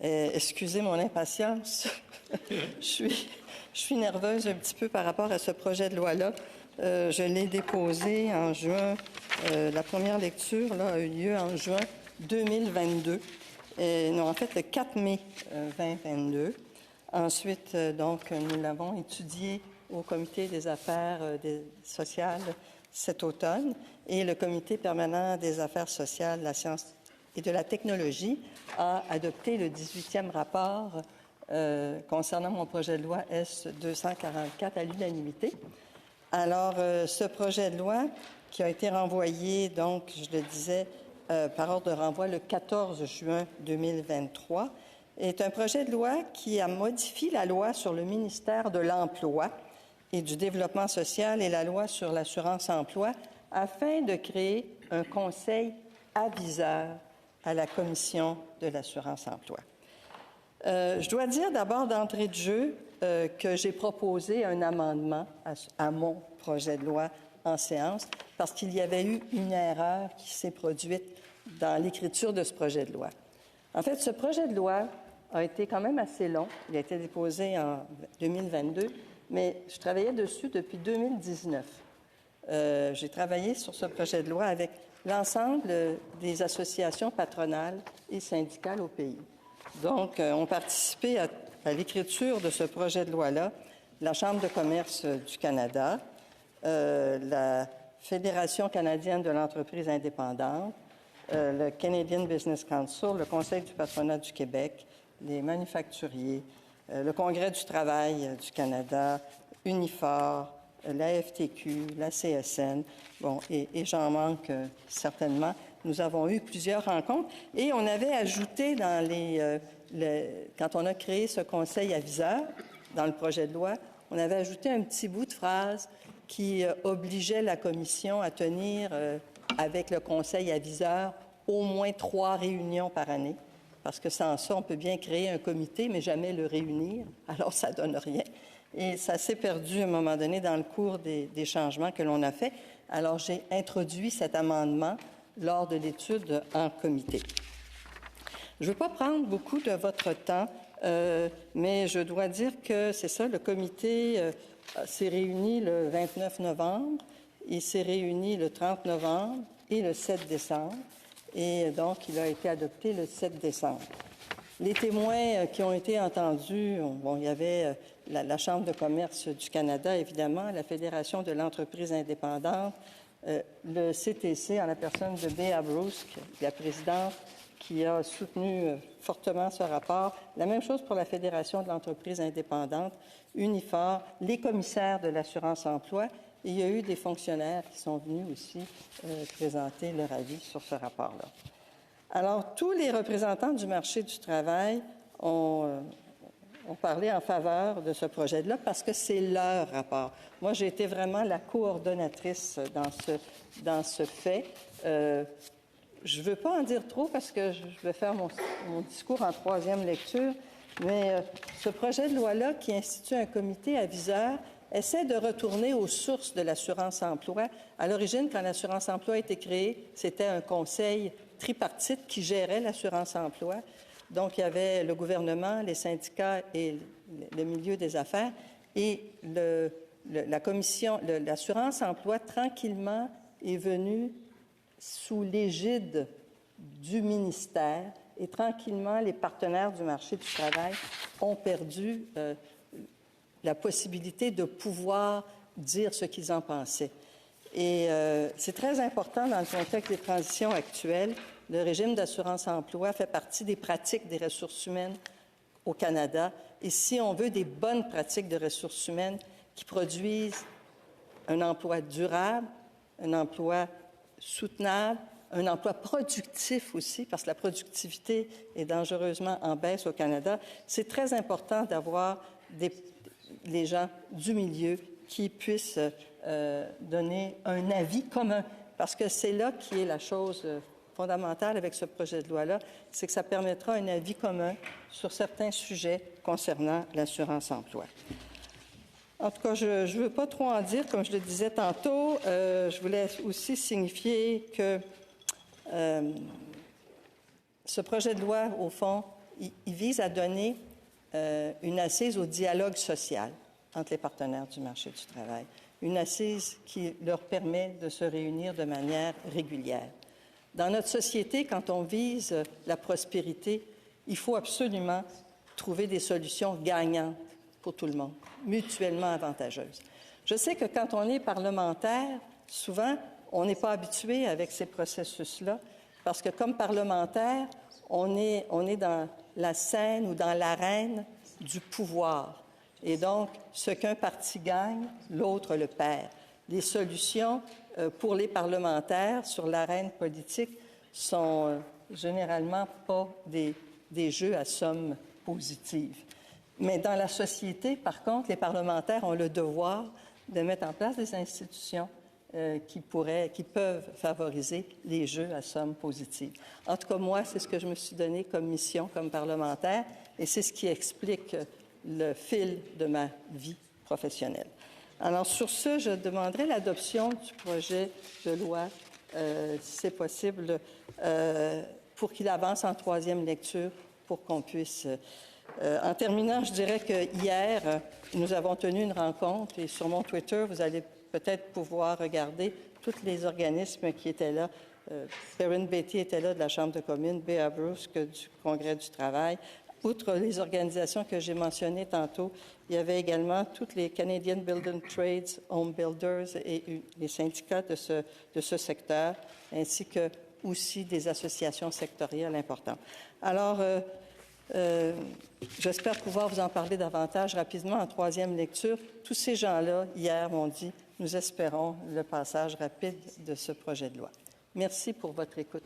Excusez mon impatience. Je suis nerveuse un petit peu par rapport à ce projet de loi-là. Je l'ai déposé en juin. La première lecture là, a eu lieu en juin 2022. Non, en fait, le 4 mai 2022. Ensuite, donc, nous l'avons étudié au Comité des affaires sociales cet automne et le Comité permanent des affaires sociales, de la science et de la technologie a adopté le 18e rapport concernant mon projet de loi S-244 à l'unanimité. Alors, ce projet de loi qui a été renvoyé, donc, je le disais, par ordre de renvoi le 14 juin 2023, est un projet de loi qui a modifié la loi sur le ministère de l'Emploi et du Développement social et la loi sur l'assurance-emploi afin de créer un conseil aviseur à la Commission de l'assurance-emploi. Je dois dire d'abord d'entrée de jeu que j'ai proposé un amendement à mon projet de loi en séance parce qu'il y avait eu une erreur qui s'est produite dans l'écriture de ce projet de loi. En fait, ce projet de loi a été quand même assez long. Il a été déposé en 2022, mais je travaillais dessus depuis 2019. J'ai travaillé sur ce projet de loi avec l'ensemble des associations patronales et syndicales au pays. Donc, ont participé à l'écriture de ce projet de loi-là la Chambre de commerce du Canada, la Fédération canadienne de l'entreprise indépendante, le Canadian Business Council, le Conseil du patronat du Québec, les manufacturiers, le Congrès du travail du Canada, Unifor, la FTQ, la CSN, bon, et j'en manque certainement. Nous avons eu plusieurs rencontres et on avait ajouté dans quand on a créé ce conseil aviseur, dans le projet de loi, on avait ajouté un petit bout de phrase qui obligeait la Commission à tenir avec le conseil aviseur au moins 3 réunions par année, parce que sans ça, on peut bien créer un comité, mais jamais le réunir, alors ça ne donne rien. Et ça s'est perdu à un moment donné dans le cours des changements que l'on a faits. Alors, j'ai introduit cet amendement lors de l'étude en comité. Je ne veux pas prendre beaucoup de votre temps, mais je dois dire que c'est ça, le comité s'est réuni le 29 novembre, il s'est réuni le 30 novembre et le 7 décembre, et donc il a été adopté le 7 décembre. Les témoins qui ont été entendus, bon, il y avait la Chambre de commerce du Canada, évidemment, la Fédération de l'entreprise indépendante, le CTC, en la personne de Béa Bruce, la présidente, qui a soutenu fortement ce rapport. La même chose pour la Fédération de l'entreprise indépendante, Unifor, les commissaires de l'assurance-emploi. Et il y a eu des fonctionnaires qui sont venus aussi présenter leur avis sur ce rapport-là. Alors, tous les représentants du marché du travail ont parlé en faveur de ce projet de loi parce que c'est leur rapport. Moi, j'ai été vraiment la coordonnatrice dans ce fait. Je ne veux pas en dire trop parce que je vais faire mon discours en 3e lecture, mais ce projet de loi-là qui institue un comité aviseur essaie de retourner aux sources de l'assurance-emploi. À l'origine, quand l'assurance-emploi a été créée, c'était un conseil tripartite qui gérait l'assurance-emploi. Donc, il y avait le gouvernement, les syndicats et le milieu des affaires. Et la commission, l'assurance-emploi, tranquillement, est venue sous l'égide du ministère. Et tranquillement, les partenaires du marché du travail ont perdu la possibilité de pouvoir dire ce qu'ils en pensaient. Et c'est très important dans le contexte des transitions actuelles. Le régime d'assurance-emploi fait partie des pratiques des ressources humaines au Canada. Et si on veut des bonnes pratiques de ressources humaines qui produisent un emploi durable, un emploi soutenable, un emploi productif aussi, parce que la productivité est dangereusement en baisse au Canada, c'est très important d'avoir les gens du milieu qui puissent donner un avis commun, parce que c'est là qui est la chose fondamentale avec ce projet de loi-là, c'est que ça permettra un avis commun sur certains sujets concernant l'assurance-emploi. En tout cas, je ne veux pas trop en dire, comme je le disais tantôt. Je voulais aussi signifier que ce projet de loi, au fond, il vise à donner une assise au dialogue social entre les partenaires du marché du travail, une assise qui leur permet de se réunir de manière régulière. Dans notre société, quand on vise la prospérité, il faut absolument trouver des solutions gagnantes pour tout le monde, mutuellement avantageuses. Je sais que quand on est parlementaire, souvent, on n'est pas habitué avec ces processus-là, parce que comme parlementaire, on est dans la scène ou dans l'arène du pouvoir. Et donc, ce qu'un parti gagne, l'autre le perd. Les solutions pour les parlementaires sur l'arène politique sont généralement pas des jeux à somme positive. Mais dans la société, par contre, les parlementaires ont le devoir de mettre en place des institutions qui peuvent favoriser les jeux à somme positive. En tout cas, moi, c'est ce que je me suis donné comme mission, comme parlementaire, et c'est ce qui explique le fil de ma vie professionnelle. Alors, sur ce, je demanderai l'adoption du projet de loi, si c'est possible, pour qu'il avance en troisième lecture, pour qu'on puisse... en terminant, je dirais que hier, nous avons tenu une rencontre, et sur mon Twitter, vous allez peut-être pouvoir regarder tous les organismes qui étaient là. Perrin Beatty était là de la Chambre de communes, Béa Bruce du Congrès du travail. Outre les organisations que j'ai mentionnées tantôt, il y avait également toutes les Canadian Building Trades, Home Builders et les syndicats de ce secteur, ainsi que aussi des associations sectorielles importantes. Alors, j'espère pouvoir vous en parler davantage rapidement en troisième lecture. Tous ces gens-là, hier, m'ont dit, nous espérons le passage rapide de ce projet de loi. Merci pour votre écoute.